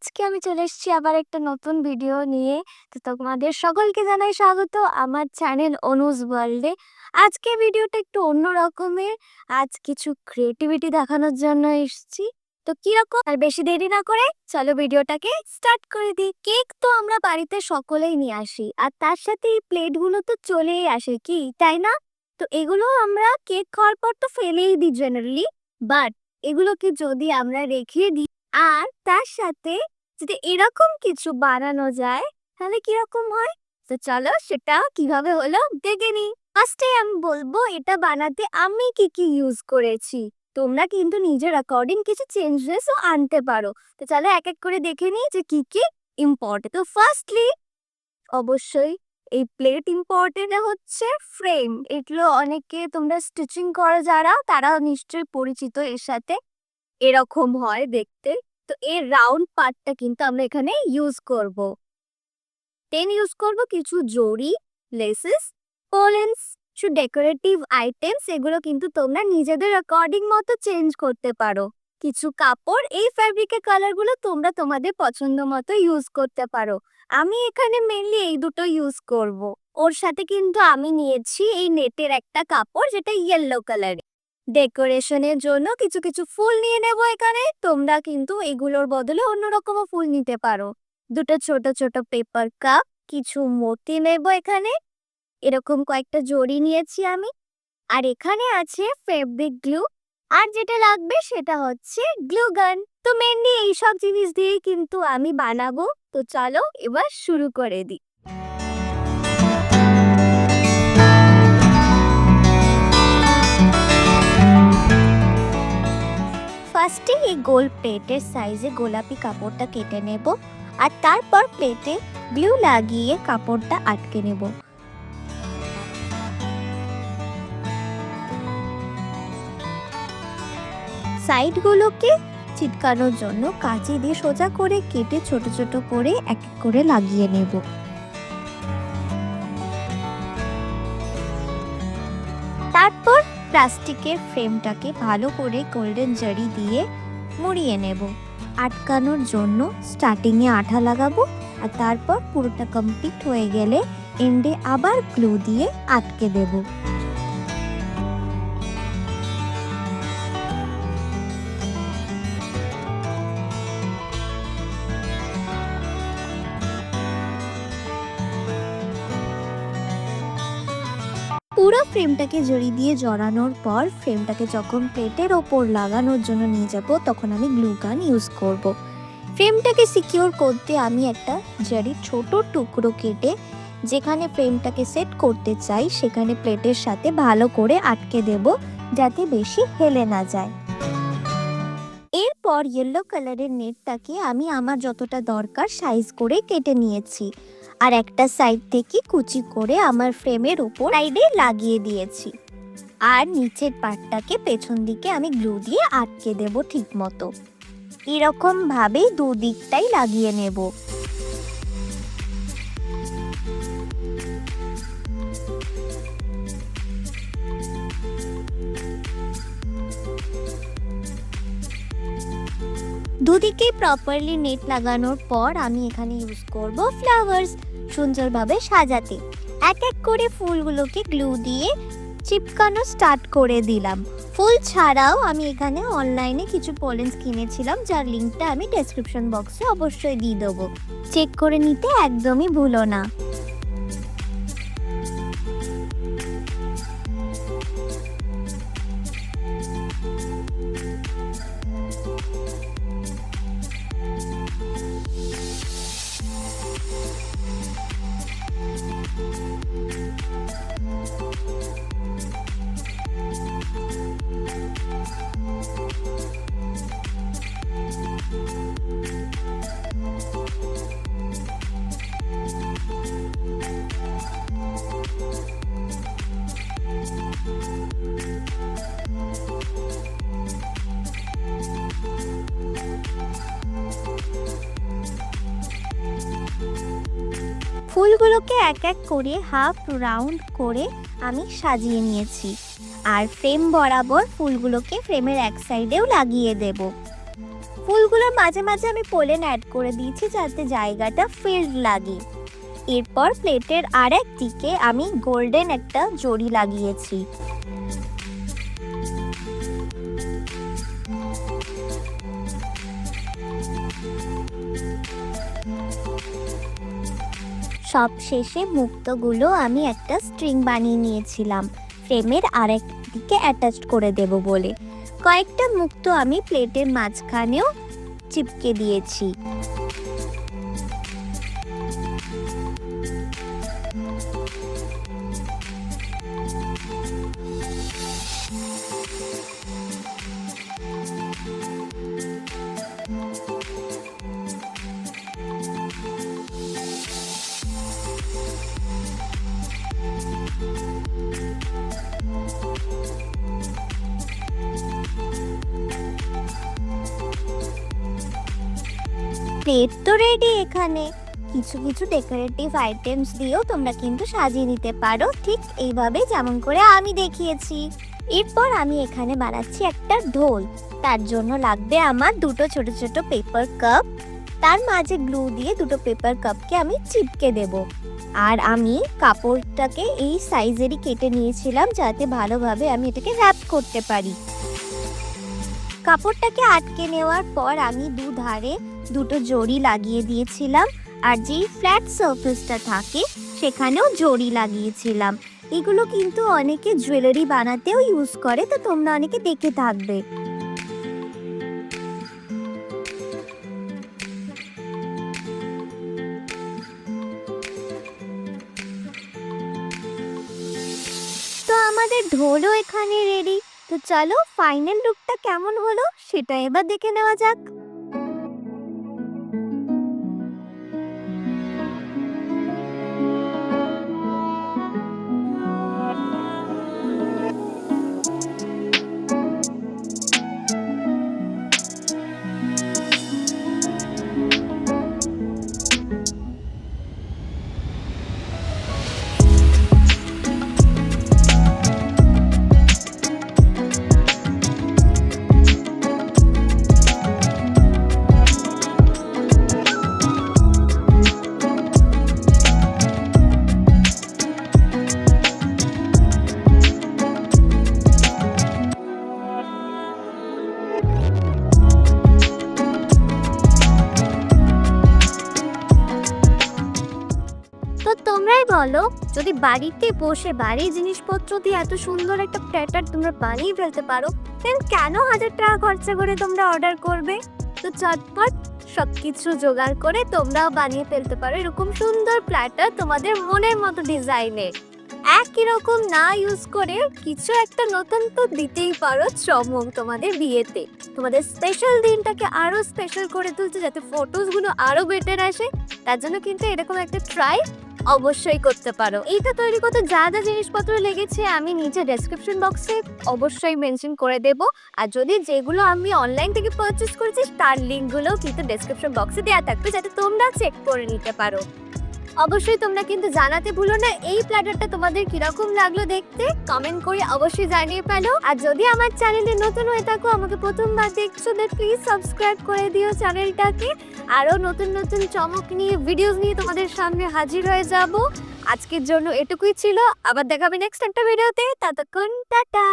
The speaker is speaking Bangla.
আজকে আমি চলে এসেছি আবার একটা নতুন ভিডিও নিয়ে। তো তোমাদের সকলকে জানাই স্বাগত আমার চ্যানেল অনুজ ওয়ার্ল্ডে। আজকে ভিডিওটা একটু অন্য রকমের। আজ কিছু ক্রিয়েটিভিটি দেখানোর জন্য এসেছি। তো কিরকম, আর বেশি দেরি না করে চলো ভিডিওটাকে স্টার্ট করে দিই। কেক তো আমরা বাড়িতে সকলেই নিয়ে আসি, আর তার সাথে এই প্লেটগুলো তো চলেই আসে, কি তাই না? তো এগুলো আমরা কেক খাওয়ার পর তো ফেলেই দিই জেনারেলি, বাট এগুলোকে যদি আমরা রেখে দিই আর তার সাথে যদি এরকম কিছু বানানো যায় তাহলে কিরকম হয়। তো চলো সেটা কিভাবে হলো দেখে নিই। ফার্স্টে আমি বলবো এটা বানাতে আমি কি কি ইউজ করেছি। তোমরা কিন্তু নিজের অ্যাকর্ডিং কিছু চেঞ্জেসও আনতে পারো। তো চলো এক এক করে দেখে নিই যে কি কি ইম্পর্টেন্ট। তো ফার্স্টলি অবশ্যই এই প্লেট ইম্পর্টেন্ট, হচ্ছে ফ্রেম। এগুলো অনেকে তোমরা স্টিচিং করো যারা, তারা নিশ্চয়ই পরিচিত এর সাথে। এরকম হয় দেখতে। তো এর রাউন্ড পার্টটা কিন্তু আমরা এখানে ইউজ করব। ইউজ করব কিছু জড়ি, লেসেস, পোলেন্স, কিছু ডেকোরেটিভ আইটেমস। এগুলো কিন্তু তোমরা নিজেদের অ্যাকর্ডিং মতো চেঞ্জ করতে পারো। কিছু কাপড়, এই ফ্যাব্রিকের কালারগুলো তোমরা তোমাদের পছন্দ মতো ইউজ করতে পারো। আমি এখানে মেনলি এই দুটো ইউজ করব। ওর সাথে কিন্তু আমি নিয়েছি এই নেটের একটা কাপড়, যেটা ইয়েলো কালারের। ডেকোরেশনের জন্য কিছু কিছু ফুল নিয়ে নেব এখানে। তোমরা কিন্তু এগুলোর বদলে অন্যরকমও ফুল নিতে পারো। দুটো ছোট ছোট পেপার কাপ, কিছু মতি নেব এখানে। এরকম কয়েকটা জড়ি নিয়েছি আমি। আর এখানে আছে ফেব্রিক গ্লু। আর যেটা লাগবে সেটা হচ্ছে গ্লু গান। তো মেনলি এইসব জিনিস দিয়ে কিন্তু আমি বানাবো। তো চলো এবার শুরু করে দিই। ফার্স্টে এই গোল প্লেটের সাইজে গোলাপি কাপড়টা কেটে নেব, আর তারপর প্লেটে গ্লু লাগিয়ে কাপড়টা আটকে নেব। সাইডগুলোকে চিটকানোর জন্য কাঁচি দিয়ে সোজা করে কেটে ছোট ছোট করে এক এক করে লাগিয়ে নেব। তারপর প্লাস্টিকের ফ্রেমটাকে ভালো করে গোল্ডেন জারি দিয়ে মুড়িয়ে নেব। আটকানোর জন্য স্টার্টিংয়ে আঠা লাগাবো, আর তারপর পুরোটা কমপ্লিট হয়ে গেলে এন্ডে আবার গ্লু দিয়ে আটকে দেব। পুরো ফ্রেমটাকে জড়ি দিয়ে জড়ানোর পর ফ্রেমটাকে যখন প্লেটের ওপর লাগানোর জন্য নিয়ে যাব, তখন আমি গ্লু গান ইউজ করব। ফ্রেমটাকে সিকিউর করতে আমি একটা জারির ছোট টুকরো কেটে যেখানে ফ্রেমটাকে সেট করতে চাই সেখানে প্লেটের সাথে ভালো করে আটকে দেব, যাতে বেশি হেলে না যায়। এরপর ইয়েলো কালারের নেটটাকে আমি আমার যতটা দরকার সাইজ করে কেটে নিয়েছি, আর একটা সাইড থেকে কুচি করে আমার ফ্রেমের উপর সাইডে লাগিয়ে দিয়েছি। আর নিচের পার্টটাকে পেছন দিকে আমি গ্লু দিয়ে আটকে দেব ঠিক মতো। এরকম ভাবে দুদিকটাই লাগিয়ে নেব। দুদিকে প্রপারলি নেট লাগানোর পর আমি এখানে ইউজ করব ফ্লাওয়ার্স সুন্দরভাবে সাজাতে। এক এক করে ফুলগুলোকে গ্লু দিয়ে চিপকানো স্টার্ট করে দিলাম। ফুল ছাড়াও আমি এখানে অনলাইনে কিছু পোলেন্স কিনেছিলাম, যার লিঙ্কটা আমি ডেসক্রিপশন বক্সে অবশ্যই দিয়ে দেবো। চেক করে নিতে একদমই ভুলো না। ফুলগুলোকে এক এক করে হাফ রাউন্ড করে আমি সাজিয়ে নিয়েছি, আর ফ্রেম বরাবর ফুলগুলোকে ফ্রেমের এক সাইডেও লাগিয়ে দেব। ফুলগুলোর মাঝে মাঝে আমি পোলেন অ্যাড করে দিয়েছি যাতে জায়গাটা ফিল্ড লাগে। এরপর প্লেটের আরেক দিকে আমি গোল্ডেন একটা জড়ি লাগিয়েছি। সব শেষে মুক্তগুলো আমি একটা স্ট্রিং বানিয়ে নিয়েছিলাম ফ্রেমের আরেক দিকে অ্যাটাচ করে দেব বলে। কয়েকটা মুক্ত আমি প্লেটের মাঝখানেও চিপকে দিয়েছি। প্লেট তো রেডি। এখানে কিছু কিছু ডেকোরেটিভ আইটেমস দিয়েও তোমরা কিন্তু সাজিয়ে নিতে পারো, ঠিক এইভাবে যেমন করে আমি দেখিয়েছি। এরপর আমি এখানে বানাচ্ছি একটা ঢোল। তার জন্য লাগবে আমার দুটো ছোট ছোট পেপার কাপ। তার মাঝে গ্লু দিয়ে দুটো পেপার কাপকে আমি চিপকে দেব। আর আমি কাপড়টাকে এই সাইজেরই কেটে নিয়েছিলাম যাতে ভালোভাবে আমি এটাকে র্যাপ করতে পারি। কাপড়টাকে আটকে নেওয়ার পর আমি দুধারে দুটো জড়ি লাগিয়ে দিয়েছিলাম, আর যেই ফ্ল্যাট সারফেসটা থাকে সেখানেও জড়ি লাগিয়েছিলাম। এগুলো কিন্তু অনেকে জুয়েলারি বানাতেও ইউজ করে, তো তোমরা অনেকে দেখে থাকবে। তো আমাদের ঢোলও এখানে রেডি। তো চলো ফাইনাল লুকটা কেমন হলো সেটা এবার দেখে নেওয়া যাক। তো তোমরাই বলো, যদি বাড়িতে বসে বাড়ির জিনিসপত্র দিয়ে এত সুন্দর একটা প্ল্যাটার তোমরা বানিয়ে ফেলতে পারো, দেন কেন 1000 টাকা খরচা করে তোমরা অর্ডার করবে? তো চটপট সবকিছু জোগাড় করে তোমরাও বানিয়ে ফেলতে পারো এরকম সুন্দর প্ল্যাটার তোমাদের মনের মতো ডিজাইনের। একই রকম না ইউজ করে কিছু একটা নতুন তো দিতেই পারো চমক তোমাদের বিয়েতে। তোমাদের স্পেশাল দিনটাকে আরো স্পেশাল করে তুলতে যাতে ফটোসগুলো আরো বেটার আসে, তার জন্য কিন্তু এরকম একটা ট্রাই অবশ্যই করতে পারো। এইটা তৈরি করতে যা যা জিনিসপত্র লেগেছে আমি নিচে ডেসক্রিপশন বক্সে অবশ্যই মেনশন করে দেব। আর যদি যেগুলো আমি অনলাইন থেকে পারচেস করেছি তার লিঙ্কগুলোও কিন্তু ডেসক্রিপশন বক্সে দেওয়া থাকবে যাতে তোমরা চেক করে নিতে পারো। অবশ্যই তোমরা কিন্তু জানাতে ভুলো না এই প্ল্যাটারটা তোমাদের কিরকম লাগলো দেখতে, কমেন্ট করে অবশ্যই জানিয়ে ফেলো। আর যদি আমার চ্যানেলে নতুন হয়ে থাকো, আমাকে প্রথমবার দেখছো, তাহলে প্লিজ সাবস্ক্রাইব করে দিও চ্যানেলটাকে। আরও নতুন নতুন চমক নিয়ে ভিডিওস নিয়ে তোমাদের সামনে হাজির হয়ে যাব। আজকের জন্য এটুকুই ছিল, আবার দেখাবে নেক্সট একটা ভিডিওতে। ততক্ষণ টাটা।